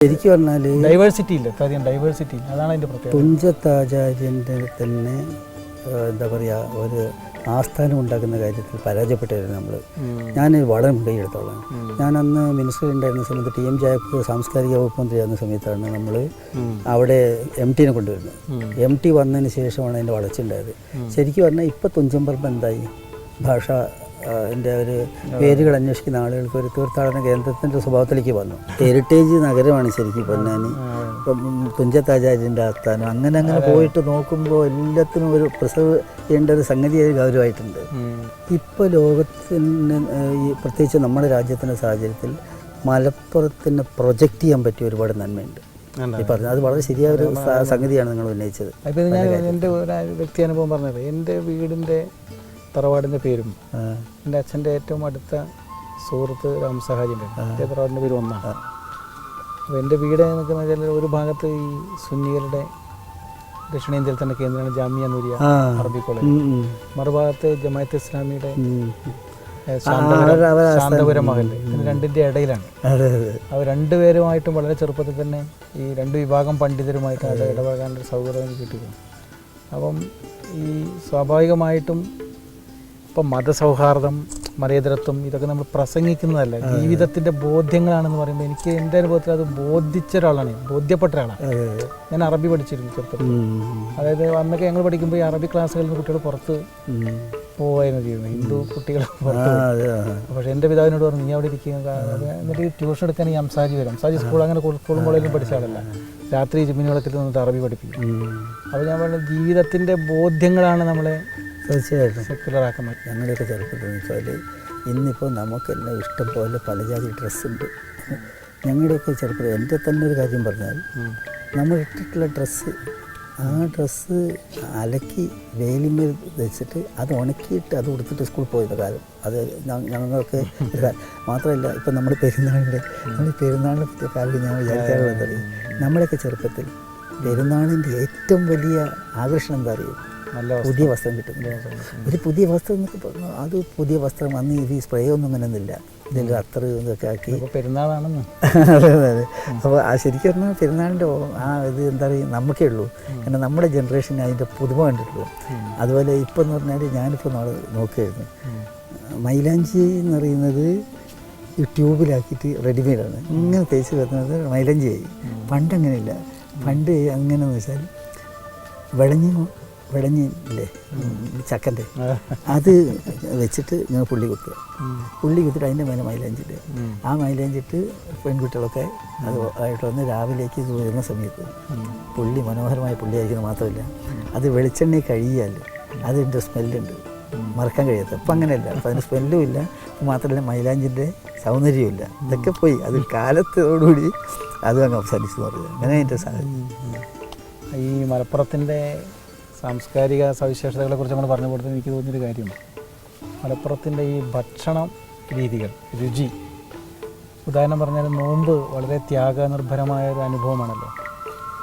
ശരിക്കും പറഞ്ഞാൽ ഡൈവേഴ്സിറ്റി ഇല്ല, കാര്യം ഡൈവേഴ്സിറ്റി അതാണ് അതിൻ്റെ പ്രത്യേകത. തുഞ്ചത്താചാര്യൻ്റെ തന്നെ എന്താ പറയുക, ഒരു ആസ്ഥാനം ഉണ്ടാക്കുന്ന കാര്യത്തിൽ പരാജയപ്പെട്ടായിരുന്നു നമ്മൾ. ഞാൻ വളരെ മുൻകൈയെടുത്തോളാം. ഞാൻ അന്ന് മിനിസ്റ്റർ ഉണ്ടായിരുന്ന സമയത്ത് ടി എം ജയപ്പ് സാംസ്കാരിക വകുപ്പ് മന്ത്രിയായിരുന്ന സമയത്താണ് നമ്മൾ അവിടെ MT കൊണ്ടുവരുന്നത്. MT വന്നതിന് ശേഷമാണ് അതിൻ്റെ വളർച്ചയുണ്ടായത്. ശരിക്കും പറഞ്ഞാൽ ഇപ്പോൾ തുഞ്ചൻപറമ്പ് എന്തായി, ഭാഷ എൻ്റെ ഒരു പേരുകൾ അന്വേഷിക്കുന്ന ആളുകൾക്ക് ഒരു തീർത്ഥാടന കേന്ദ്രത്തിൻ്റെ സ്വഭാവത്തിലേക്ക് വന്നു. ഹെറിറ്റേജ് നഗരമാണ് ശരിക്കും പൊന്നാനി. ഇപ്പം തുഞ്ചത്താചാര്യൻ്റെ ആസ്ഥാനം അങ്ങനെ പോയിട്ട് നോക്കുമ്പോൾ എല്ലാത്തിനും ഒരു പ്രിസർവ് ചെയ്യേണ്ട ഒരു സംഗതി ഗൗരവമായിട്ടുണ്ട്. ഇപ്പോൾ ലോകത്തിന് ഈ പ്രത്യേകിച്ച് നമ്മുടെ രാജ്യത്തിൻ്റെ സാഹചര്യത്തിൽ മലപ്പുറത്തിന് പ്രൊജക്റ്റ് ചെയ്യാൻ പറ്റിയ ഒരുപാട് നന്മയുണ്ട്. ഈ പറഞ്ഞത് അത് വളരെ ശരിയായ ഒരു സംഗതിയാണ് നിങ്ങൾ ഉന്നയിച്ചത്. അപ്പോൾ ഞാൻ എൻ്റെ ഒരു വ്യക്തി അനുഭവം പറഞ്ഞത്, എൻ്റെ വീടിൻ്റെ തറവാടിൻ്റെ പേരും എൻ്റെ അച്ഛൻ്റെ ഏറ്റവും അടുത്ത സുഹൃത്ത് രാമസഹാജിൻ്റെ തറവാടിൻ്റെ പേരും ഒന്നാണ്. അപ്പോൾ എൻ്റെ വീട് നിൽക്കുന്ന വെച്ചാൽ ഒരു ഭാഗത്ത് ഈ സുന്നികളുടെ ദക്ഷിണേന്ത്യയിൽ തന്നെ കേന്ദ്രമാണ് ജാമിയ നൂരിയ അറബി കോളേജ്, മറുഭാഗത്ത് ജമാഅത്തെ ഇസ്ലാമിയുടെ ശാന്തപുരം മഹല്ല്. ഇതിന് രണ്ടിൻ്റെ ഇടയിലാണ്. അവർ രണ്ടുപേരുമായിട്ടും വളരെ ചെറുപ്പത്തിൽ തന്നെ ഈ രണ്ട് വിഭാഗം പണ്ഡിതരുമായിട്ട് അത് ഇടപഴകാനുള്ള സൗകര്യം കിട്ടിയിരുന്നു. അപ്പം ഈ സ്വാഭാവികമായിട്ടും ഇപ്പം മതസൗഹാർദ്ദം, മതേതരത്വം ഇതൊക്കെ നമ്മൾ പ്രസംഗിക്കുന്നതല്ല, ജീവിതത്തിൻ്റെ ബോധ്യങ്ങളാണെന്ന് പറയുമ്പോൾ എനിക്ക് എൻ്റെ അനുഭവത്തിൽ അത് ബോധിച്ച ഒരാളാണ്, ബോധ്യപ്പെട്ട ഒരാളാണ്. ഞാൻ അറബി പഠിച്ചിരുന്നു ചെറുപ്പത്തിൽ. അതായത് അന്നൊക്കെ ഞങ്ങൾ പഠിക്കുമ്പോൾ ഈ അറബി ക്ലാസ്സുകളിൽ നിന്ന് കുട്ടികൾ പുറത്ത് പോവുകയായിരുന്നു ചെയ്യുന്നത്, ഹിന്ദു കുട്ടികൾ പുറത്ത്. പക്ഷേ എൻ്റെ പിതാവിനോട് പറഞ്ഞു, നീ അവിടെ ഇരിക്കുക. എന്നിട്ട് ട്യൂഷൻ എടുക്കാൻ ഈ അംസാജി വരും. അംസാജി സ്കൂൾ അങ്ങനെ സ്കൂളും കോളേജിലും പഠിച്ച ആളല്ല, രാത്രി ജിമ്മിനിവളത്തിൽ നിന്നിട്ട് അറബി പഠിപ്പിക്കും. അപ്പോൾ ഞാൻ പറഞ്ഞ ജീവിതത്തിൻ്റെ ബോധ്യങ്ങളാണ് നമ്മളെ തീർച്ചയായിട്ടും സെക്യുലറാക്കാൻ പറ്റും. ഞങ്ങളുടെയൊക്കെ ചെറുപ്പത്തിൽ എന്ന് വെച്ചാൽ ഇന്നിപ്പോൾ നമുക്കെല്ലാം ഇഷ്ടം പോലെ പലജാതി ഡ്രസ്സുണ്ട്. ഞങ്ങളുടെയൊക്കെ ചെറുപ്പത്തിൽ എൻ്റെ തന്നെ ഒരു കാര്യം പറഞ്ഞാൽ, നമ്മൾ ഇട്ടിട്ടുള്ള ഡ്രസ്സ്, ആ ഡ്രസ്സ് അലക്കി വെയിലിന്മേൽ വെച്ചിട്ട് അത് ഉണക്കിയിട്ട് അത് കൊടുത്തിട്ട് സ്കൂളിൽ പോയത് കാലം. അത് ഞങ്ങൾക്ക് മാത്രമല്ല, ഇപ്പം നമ്മൾ പെരുന്നാളിൻ്റെ പറ്റിയ കാര്യം ഞാൻ വിചാരിക്കാറുള്ളത്, നമ്മുടെയൊക്കെ ചെറുപ്പത്തിൽ പെരുന്നാളിൻ്റെ ഏറ്റവും വലിയ ആകർഷണം എന്താ അറിയും? പുതിയ വസ്ത്രം കിട്ടും. ഒരു പുതിയ വസ്ത്രം എന്നൊക്കെ പറഞ്ഞു, അത് പുതിയ വസ്ത്രം അന്ന് ഇത് സ്പ്രേ ഒന്നും അങ്ങനെയൊന്നുമില്ല, ഇതിൽ അത്ര ഇതൊക്കെ ആക്കി പെരുന്നാളാണെന്ന്. അതെ അതെ. അപ്പോൾ ആ ശരിക്കും പറഞ്ഞാൽ പെരുന്നാളിൻ്റെ ആ ഇത് എന്താ പറയുക നമുക്കേ ഉള്ളൂ. കാരണം നമ്മുടെ ജനറേഷന് അതിൻ്റെ പുതുമ കണ്ടിട്ടുള്ളൂ. അതുപോലെ ഇപ്പം എന്ന് പറഞ്ഞാൽ ഞാനിപ്പോൾ നാളെ നോക്കുകയായിരുന്നു, മൈലാഞ്ചി എന്ന് പറയുന്നത് ഈ ട്യൂബിലാക്കിയിട്ട് റെഡിമെയ്ഡാണ്, ഇങ്ങനെ തേച്ച് വരുന്നത് മൈലാഞ്ചിയായി. പണ്ടങ്ങനെയില്ല. പണ്ട് എങ്ങനെയെന്ന് വെച്ചാൽ വിളഞ്ഞില്ലേ ചക്കൻ്റെ, അത് വെച്ചിട്ട് ഞാൻ പുള്ളി കുത്തിയിട്ട് അതിൻ്റെ മേലെ മൈലാഞ്ചിട്ട്, ആ മൈലാഞ്ചിട്ട് പെൺകുട്ടികളൊക്കെ അത് ആയിട്ട് വന്ന് രാവിലേക്ക് വരുന്ന സമയത്ത് പുള്ളി മനോഹരമായ പുള്ളിയായിരിക്കുന്നത് മാത്രമല്ല, അത് വെളിച്ചെണ്ണ കഴിയാൽ അതിൻ്റെ സ്മെല്ലുണ്ട്, മറക്കാൻ കഴിയാത്ത. അപ്പം അങ്ങനെയല്ല, അപ്പം അതിന് സ്മെല്ലും ഇല്ല, മാത്രമല്ല മൈലാഞ്ചിൻ്റെ സൗന്ദര്യമില്ല. ഇതൊക്കെ പോയി, അത് കാലത്തോടുകൂടി അതും അങ്ങ് അവസാനിച്ചു എന്ന് പറയുന്നത്. അങ്ങനെ അതിൻ്റെ സാഹചര്യം. ഈ മലപ്പുറത്തിൻ്റെ സാംസ്കാരിക സവിശേഷതകളെക്കുറിച്ച് നമ്മൾ പറഞ്ഞു കൊടുത്തത് എനിക്ക് തോന്നിയൊരു കാര്യമാണ്, മലപ്പുറത്തിൻ്റെ ഈ ഭക്ഷണ രീതികൾ, രുചി. ഉദാഹരണം പറഞ്ഞാൽ നോമ്പ് വളരെ ത്യാഗനിർഭരമായ ഒരു അനുഭവമാണല്ലോ.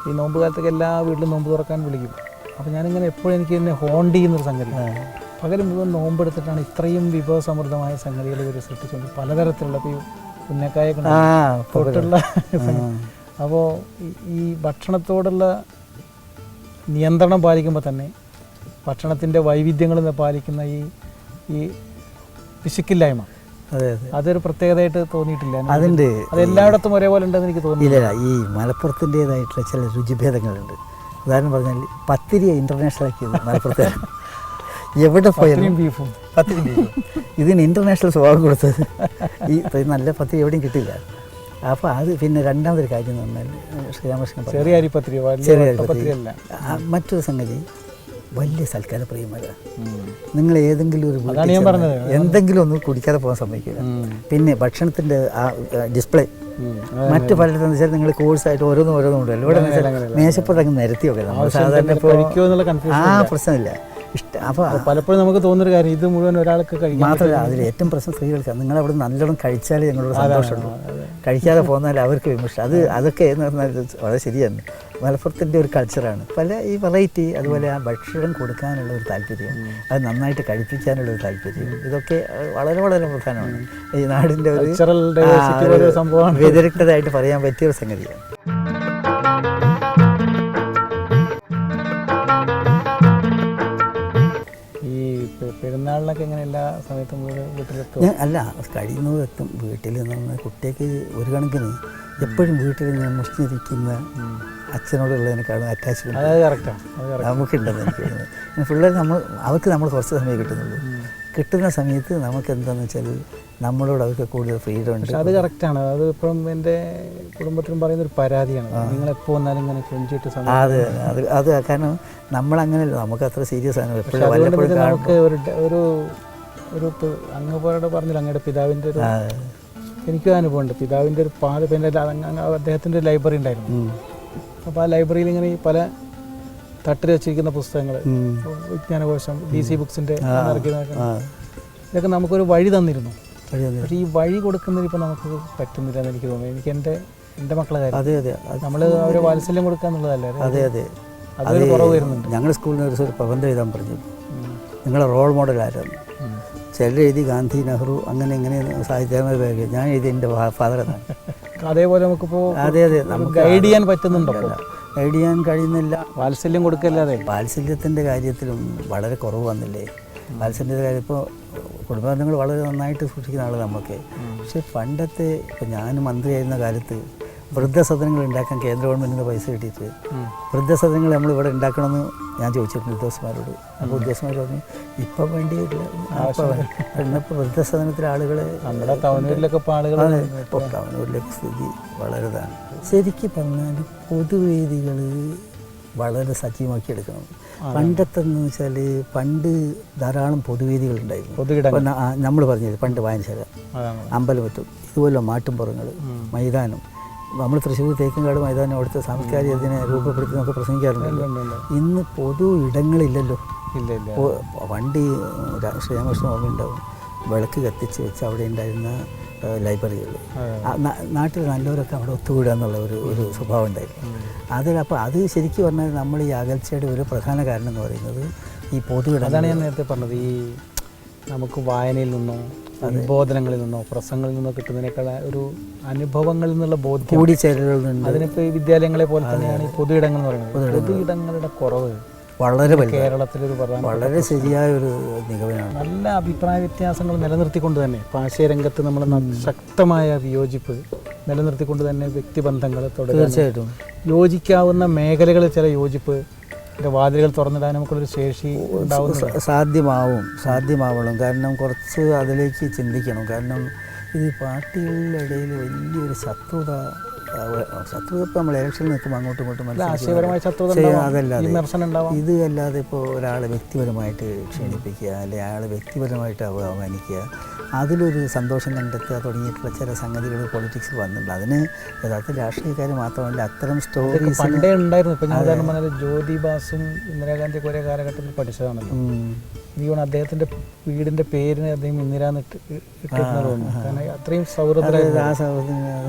ഈ നോമ്പ് കാലത്തൊക്കെ എല്ലാ വീട്ടിലും നോമ്പ് തുറക്കാൻ വിളിക്കും. അപ്പോൾ ഞാനിങ്ങനെ എപ്പോഴും എനിക്ക് തന്നെ ഹോണ്ട് ചെയ്യുന്നൊരു സംഗതി, പകൽ മുഴുവൻ നോമ്പെടുത്തിട്ടാണ് ഇത്രയും വിഭവസമൃദ്ധമായ സംഗതികൾ ഇവർ സൃഷ്ടിച്ചുകൊണ്ട് പലതരത്തിലുള്ള, ഇപ്പോൾ ഈ ഉന്നക്കായൊക്കെ തൊട്ടുള്ള. അപ്പോൾ ഈ ഭക്ഷണത്തോടുള്ള നിയന്ത്രണം പാലിക്കുമ്പോൾ തന്നെ ഭക്ഷണത്തിൻ്റെ വൈവിധ്യങ്ങൾ പാലിക്കുന്ന ഈ പിശുക്കില്ലായ്മ, അതൊരു പ്രത്യേകതയായിട്ട് തോന്നിയിട്ടില്ല. അതുണ്ട്, അത് എല്ലായിടത്തും ഒരേപോലെ ഉണ്ടെന്ന് എനിക്ക് തോന്നുന്നില്ല. ഈ മലപ്പുറത്തിൻ്റേതായിട്ടുള്ള ചില രുചിഭേദങ്ങളുണ്ട്. ഉദാഹരണം പറഞ്ഞാൽ പത്തിരി ഇൻ്റർനാഷണൽ ആക്കിയത് മലപ്പുറത്തെ. എവിടെ പോയാലും ബീഫും ഇതിന് ഇൻ്റർനാഷണൽ സ്വഭാവം കൊടുത്തത്. ഈ നല്ല പത്തിരി എവിടെയും കിട്ടില്ല. അപ്പോൾ അത് പിന്നെ രണ്ടാമതൊരു കാര്യം എന്ന് പറഞ്ഞാൽ ശ്രീരാമകൃഷ്ണൻ ചെറിയ അരിപ്പത്തിരി, മറ്റൊരു സംഗതി, വലിയ സൽക്കാര പ്രിയമല്ല. നിങ്ങൾ ഏതെങ്കിലും ഒരു എന്തെങ്കിലും ഒന്നും കുടിക്കാതെ പോകാൻ സമ്മതിക്കില്ല. പിന്നെ ഭക്ഷണത്തിൻ്റെ ആ ഡിസ്പ്ലേ മറ്റു പലയിടത്തെന്ന് വെച്ചാൽ നിങ്ങൾ കോഴ്സായിട്ട് ഓരോന്നും ഉണ്ടല്ലോ. ഇവിടെ മേശപ്പുറത്തങ്ങ് നിരത്തിയൊക്കെ നമ്മൾ സാധാരണ ഇപ്പോൾ ആ പ്രശ്നമില്ല. അപ്പോൾ പലപ്പോഴും നമുക്ക് തോന്നുന്നൊരു കാര്യം, ഇത് മുഴുവൻ ഒരാൾക്ക് കഴിക്കും മാത്രമല്ല. അതിൽ ഏറ്റവും പ്രശ്നം സ്ത്രീകൾക്കാണ്. നിങ്ങളവിടെ നല്ലോണം കഴിച്ചാലേ ഞങ്ങളോട് സന്തോഷമുള്ളൂ, കഴിക്കാതെ പോന്നാൽ അവർക്ക് വിമർശനം. അതൊക്കെ എന്ന് പറഞ്ഞാൽ വളരെ ശരിയാണ്. മലപ്പുറത്തിൻ്റെ ഒരു കൾച്ചറാണ്. പല ഈ വെറൈറ്റി, അതുപോലെ ആ ഭക്ഷണം കൊടുക്കാനുള്ള ഒരു താല്പര്യം, അത് നന്നായിട്ട് കഴിപ്പിക്കാനുള്ള ഒരു താല്പര്യം, ഇതൊക്കെ വളരെ വളരെ പ്രധാനമാണ്. ഈ നാടിൻ്റെ ഒരു സംഭവമാണ്, വ്യതിരിക്തമായിട്ട് പറയാൻ പറ്റിയൊരു സംഗതിയാണ്. പെരുന്നാളിനൊക്കെ എങ്ങനെ എല്ലാ സമയത്തും വീട്ടിലെത്തും? ഞാൻ അല്ല, കഴിയുന്നത് എത്തും. വീട്ടിൽ നിന്ന് കുട്ടിക്ക് ഒരു കണക്കിന് എപ്പോഴും വീട്ടിൽ മുഷിഞ്ഞിരിക്കുന്ന അച്ഛനോടുള്ളതിനേക്കാളും അറ്റാച്ച്മെൻറ്റ് നമുക്കുണ്ടെന്ന് എനിക്ക് തോന്നുന്നത്. പിള്ളേർ അവർക്ക് നമ്മൾ കുറച്ച് സമയം കിട്ടുന്നുള്ളൂ. കിട്ടുന്ന സമയത്ത് നമുക്ക് എന്താണെന്ന് വെച്ചാൽ നമ്മളോട് അവർക്ക് കൂടുതൽ ഫ്രീഡം ഉണ്ട്. അത് കറക്റ്റാണ്. അത് ഇപ്പം എൻ്റെ കുടുംബത്തിലും പറയുന്ന ഒരു പരാതിയാണ്, നിങ്ങളെപ്പോൾ വന്നാലും ഇങ്ങനെ കൊഞ്ചിട്ട് സമയം. അത് കാരണം നമ്മളങ്ങനെയല്ല, നമുക്ക് അത്ര സീരിയസ് ആണ്. നമുക്ക് ഒരു അങ്ങ് പോലെ പറഞ്ഞില്ല, അങ്ങയുടെ പിതാവിൻ്റെ ഒരു, എനിക്കും അനുഭവമുണ്ട്. പിതാവിൻ്റെ ഒരു പിന്നെ അദ്ദേഹത്തിൻ്റെ ഒരു ലൈബ്രറി ഉണ്ടായിരുന്നു. അപ്പോൾ ആ ലൈബ്രറിയിൽ ഇങ്ങനെ ഈ പല തട്ടിൽ വെച്ചിരിക്കുന്ന പുസ്തകങ്ങൾ, വിജ്ഞാനകോശം, DC ബുക്സിൻ്റെ ഇറക്കിയതൊക്കെ, ഇതൊക്കെ നമുക്കൊരു വഴി തന്നിരുന്നു. പക്ഷേ ഈ വഴി കൊടുക്കുന്നതിന് ഇപ്പോൾ നമുക്ക് പറ്റുന്നില്ല എന്ന് എനിക്ക് തോന്നുന്നു. എനിക്ക് എൻ്റെ മക്കളെ കാര്യം നമ്മൾ അവരെ വാത്സല്യം കൊടുക്കുക എന്നുള്ളതല്ലേ. അതൊരു കുറവ് വരുന്നുണ്ട്. ഞങ്ങളുടെ സ്കൂളിൽ നിന്ന് ഒരു പ്രബന്ധം എഴുതാൻ പറഞ്ഞു, നിങ്ങളെ റോൾ മോഡൽ ആരാണ്? ചിലർ എഴുതി ഗാന്ധി, നെഹ്റു, അങ്ങനെ ഇങ്ങനെ സാഹിത്യമായ പേര്. ഞാൻ എഴുതി എൻ്റെ ഫാദറാണ്. അതേപോലെ നമുക്കിപ്പോൾ നമുക്ക് ഗൈഡ് ചെയ്യാൻ പറ്റുന്നുണ്ടോ? ഗൈഡ് ചെയ്യാൻ കഴിയുന്നില്ല. വാത്സല്യം കൊടുക്കല്ലാതെ വാത്സല്യത്തിൻ്റെ കാര്യത്തിലും വളരെ കുറവ് വന്നില്ലേ? വാത്സല്യത്തിൻ്റെ കാര്യം ഇപ്പോൾ കുടുംബബന്ധങ്ങൾ വളരെ നന്നായിട്ട് സൂക്ഷിക്കുന്ന ആൾ നമുക്ക്. പക്ഷേ പണ്ടത്തെ, ഇപ്പോൾ ഞാൻ മന്ത്രിയായിരുന്ന കാലത്ത് വൃദ്ധസദനങ്ങൾ ഉണ്ടാക്കാൻ കേന്ദ്ര ഗവൺമെൻറ്റിൽ നിന്ന് പൈസ കിട്ടിയിട്ട് വൃദ്ധസദനങ്ങൾ നമ്മൾ ഇവിടെ ഉണ്ടാക്കണമെന്ന് ഞാൻ ചോദിച്ചിട്ടുണ്ട് ഉദ്യോഗസ്ഥന്മാരോട്. അപ്പോൾ ഉദ്യോഗസ്ഥന്മാർ പറഞ്ഞു ഇപ്പം വേണ്ടിയില്ല, ഇന്നിപ്പോൾ വൃദ്ധസദനത്തിലെ ആളുകളെ നമ്മുടെ ടൗണിലൊക്കെ ഇപ്പോൾ ടൗണിലേക്ക് സ്ഥിതി വളരെ ഇതാണ്. ശരിക്കും പറഞ്ഞാൽ പൊതുവേദികൾ വളരെ സജീവമാക്കി എടുക്കണം. പണ്ടത്തെ എന്ന് വെച്ചാൽ പണ്ട് ധാരാളം പൊതുവേദികളുണ്ടായിരുന്നു. നമ്മൾ പറഞ്ഞത് പണ്ട് വായനശാല, അമ്പലമറ്റും, ഇതുപോലെ മാട്ടുംപുറങ്ങൾ, മൈതാനം. നമ്മൾ തൃശ്ശൂർ തേക്കങ്കാട് മൈതാനം അവിടുത്തെ സാംസ്കാരിക ഇതിനെ രൂപപ്പെടുത്തി നമുക്ക് പ്രസംഗിക്കാറുണ്ടല്ലോ. ഇന്ന് പൊതു ഇടങ്ങളില്ലല്ലോ. പണ്ട് ശ്രീരാമകൃഷ്ണൻ ഓർമ്മയുണ്ടാവും, വിളക്ക് കത്തിച്ച് വെച്ച് അവിടെ ഉണ്ടായിരുന്ന ലൈബ്രറികൾ, നാട്ടിൽ നല്ലവരൊക്കെ അവിടെ ഒത്തുകൂടുക എന്നുള്ള ഒരു സ്വഭാവം ഉണ്ടായിരുന്നു. അപ്പോൾ അത് ശരിക്കും പറഞ്ഞാൽ നമ്മൾ ഈ അകൽച്ചയുടെ ഒരു പ്രധാന കാരണം എന്ന് പറയുന്നത് ഈ പൊതു ഇടം. അതാണ് ഞാൻ നേരത്തെ പറഞ്ഞത്, ഈ നമുക്ക് വായനയിൽ നിന്നോ ഉത്ബോധനങ്ങളിൽ നിന്നോ പ്രസംഗങ്ങളിൽ നിന്നോ കിട്ടുന്നതിനേക്കാൾ ഒരു അനുഭവങ്ങളിൽ നിന്നുള്ള ബോധ്യം കൂടിച്ചേരലുകളുണ്ട്. അതിനിപ്പോൾ ഈ വിദ്യാലയങ്ങളെ പോലെ തന്നെയാണ് ഈ പൊതു ഇടങ്ങൾ എന്ന് പറയുന്നത്. പൊതു ഇടങ്ങളുടെ കുറവ് വളരെ കേരളത്തിലൊരു വളരെ ശരിയായ ഒരു നിഗമനമാണ്. നല്ല അഭിപ്രായ വ്യത്യാസങ്ങൾ നിലനിർത്തിക്കൊണ്ട് തന്നെ ആശയരംഗത്ത് നമ്മൾ ശക്തമായ വിയോജിപ്പ് നിലനിർത്തിക്കൊണ്ട് തന്നെ വ്യക്തിബന്ധങ്ങൾ തുടങ്ങി തീർച്ചയായിട്ടും യോജിക്കാവുന്ന മേഖലകളിൽ ചില യോജിപ്പ് വാതിലുകൾ തുറന്നിടാൻ നമുക്കുള്ളൊരു ശേഷി സാധ്യമാവണം. കാരണം കുറച്ച് അതിലേക്ക് ചിന്തിക്കണം. കാരണം ഇത് പാർട്ടികളുടെ ഇടയിൽ വലിയൊരു ശത്രുത ഇപ്പോൾ നമ്മൾ ഇലക്ഷനിൽ നിൽക്കുമ്പോൾ അങ്ങോട്ടും ഇങ്ങോട്ടും ഇത് അല്ലാതെ ഇപ്പോൾ ഒരാളെ വ്യക്തിപരമായിട്ട് ക്ഷണിപ്പിക്കുക, അല്ലെങ്കിൽ അയാളെ വ്യക്തിപരമായിട്ട് അവമാനിക്കുക, അതിലൊരു സന്തോഷം കണ്ടെത്തുക തുടങ്ങിയിട്ടുള്ള ചില സംഗതികൾ പൊളിറ്റിക്സിൽ വന്നിട്ടുണ്ട്. അതിന് യഥാർത്ഥ രാഷ്ട്രീയക്കാർ മാത്രമല്ല, അത്തരം സ്റ്റോറീസ് പണ്ടേ ഉണ്ടായിരുന്നു. ഇപ്പം ഞാൻ ഉദാഹരണം പറഞ്ഞാൽ ജ്യോതിബാസും ഇന്ദിരാഗാന്ധിയൊക്കെ ഒരേ കാലഘട്ടത്തിൽ പഠിച്ചതാണല്ലോ. എനിക്ക് തോന്നുന്നു അദ്ദേഹത്തിൻ്റെ വീടിൻ്റെ പേരിന് അദ്ദേഹം ഇന്ദിരാന്ന് ഇട്ടിരുന്നതുകൊണ്ട്, കാരണം അത്രയും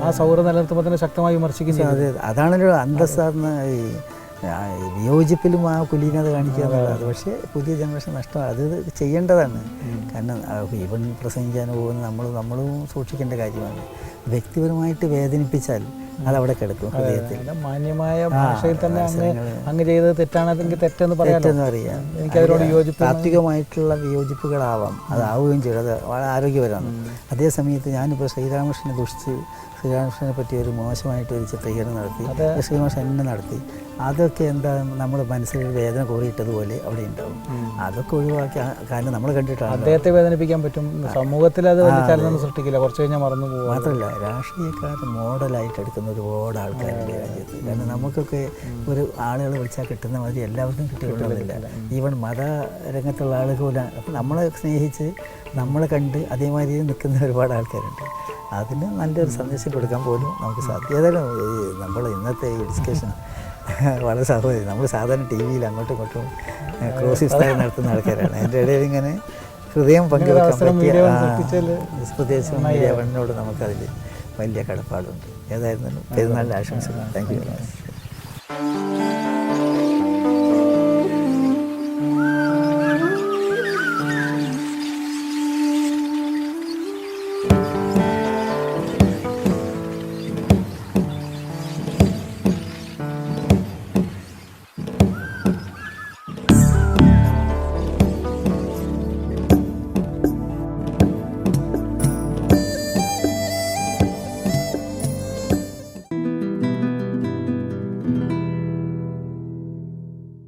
ആ സൗഹൃദം നിലനിർത്തുമ്പോൾ തന്നെ ശക്തമായി വിമർശിക്കുന്നത്. അതാണല്ലോ അന്തസ്സാർന്ന ഈ വിയോജിപ്പിലും ആ കുലീനത കാണിക്കുക എന്നുള്ളത്. പക്ഷേ പുതിയ ജനറേഷൻ നഷ്ടമാണ്, അത് ചെയ്യേണ്ടതാണ്. കാരണം ഈവൻ പ്രസംഗിക്കാൻ പോകുന്ന നമ്മളും സൂക്ഷിക്കേണ്ട കാര്യമാണ്. വ്യക്തിപരമായിട്ട് വേദനിപ്പിച്ചാൽ അതവിടെ കിടക്കും ഹൃദയത്തിൽ. മാന്യമായ ഭാഷയിൽ തന്നെ അങ്ങ് ചെയ്തത് തെറ്റാണെങ്കിൽ തെറ്റെന്ന് പറയാം. എനിക്കതിനോട് യോജിപ്പ്, താത്വികമായിട്ടുള്ള വിയോജിപ്പുകളാവാം, അതാവുകയും ചെയ്യും, അത് വളരെ ആരോഗ്യപരമാണ്. അതേ സമയത്ത് ഞാനിപ്പോൾ ശ്രീരാമകൃഷ്ണനെ ദുഷിച്ച് ശ്രീരാമകൃഷ്ണനെ പറ്റി ഒരു മോശമായിട്ടൊരു ചിത്രീകരണം നടത്തി, ശ്രീരാമകൃഷ്ണൻ എന്നെ നടത്തി, അതൊക്കെ എന്താ നമ്മുടെ മനസ്സിൽ വേദന കോറിയിട്ടതുപോലെ അവിടെ ഉണ്ടാവും. അതൊക്കെ ഒഴിവാക്കി, കാരണം നമ്മൾ കണ്ടിട്ടാണ് അദ്ദേഹത്തെ വേദനിപ്പിക്കാൻ പറ്റും, സമൂഹത്തിൽ അത് ചലനം സൃഷ്ടിക്കില്ല, കുറച്ച് കഴിഞ്ഞാൽ മറന്നു പോകും. മാത്രമല്ല രാഷ്ട്രീയക്കാർ മോഡലായിട്ട് എടുക്കുന്ന ഒരുപാട് ആൾക്കാരുടെ രാജ്യത്ത്. കാരണം നമുക്കൊക്കെ ഒരു ആളുകളെ വിളിച്ചാൽ കിട്ടുന്ന മാതിരി എല്ലാവർക്കും കിട്ടുന്നില്ല. ഈവൻ മതരംഗത്തുള്ള ആളുകൾ പോലും നമ്മളെ സ്നേഹിച്ച് നമ്മളെ കണ്ട് അതേമാതിരി നിൽക്കുന്ന ഒരുപാട് ആൾക്കാരുണ്ട്. അതിന് നല്ലൊരു സന്ദേശം കൊടുക്കാൻ പോലും നമുക്ക് സാധിക്കും. ഏതായാലും നമ്മൾ ഇന്നത്തെ ഈ ഡിസ്കഷൻ വളരെ സഹോദരി, നമ്മൾ സാധാരണ TV-യിൽ അങ്ങോട്ടും ഇങ്ങോട്ടും ക്രോസ് ഇഫ്താർ നടത്തുന്ന ആൾക്കാരാണ്. എൻ്റെ ഇടയിൽ ഇങ്ങനെ ഹൃദയം പങ്കുവെക്കാൻ പറ്റിയ പ്രത്യേകിച്ച് മീഡിയ1നോട് നമുക്കതിൽ വലിയ കടപ്പാടുണ്ട്. ഏതായിരുന്നാലും പെരുന്നാളിൻ്റെ ആശംസകൾ. Thank you very much. നന്ദി.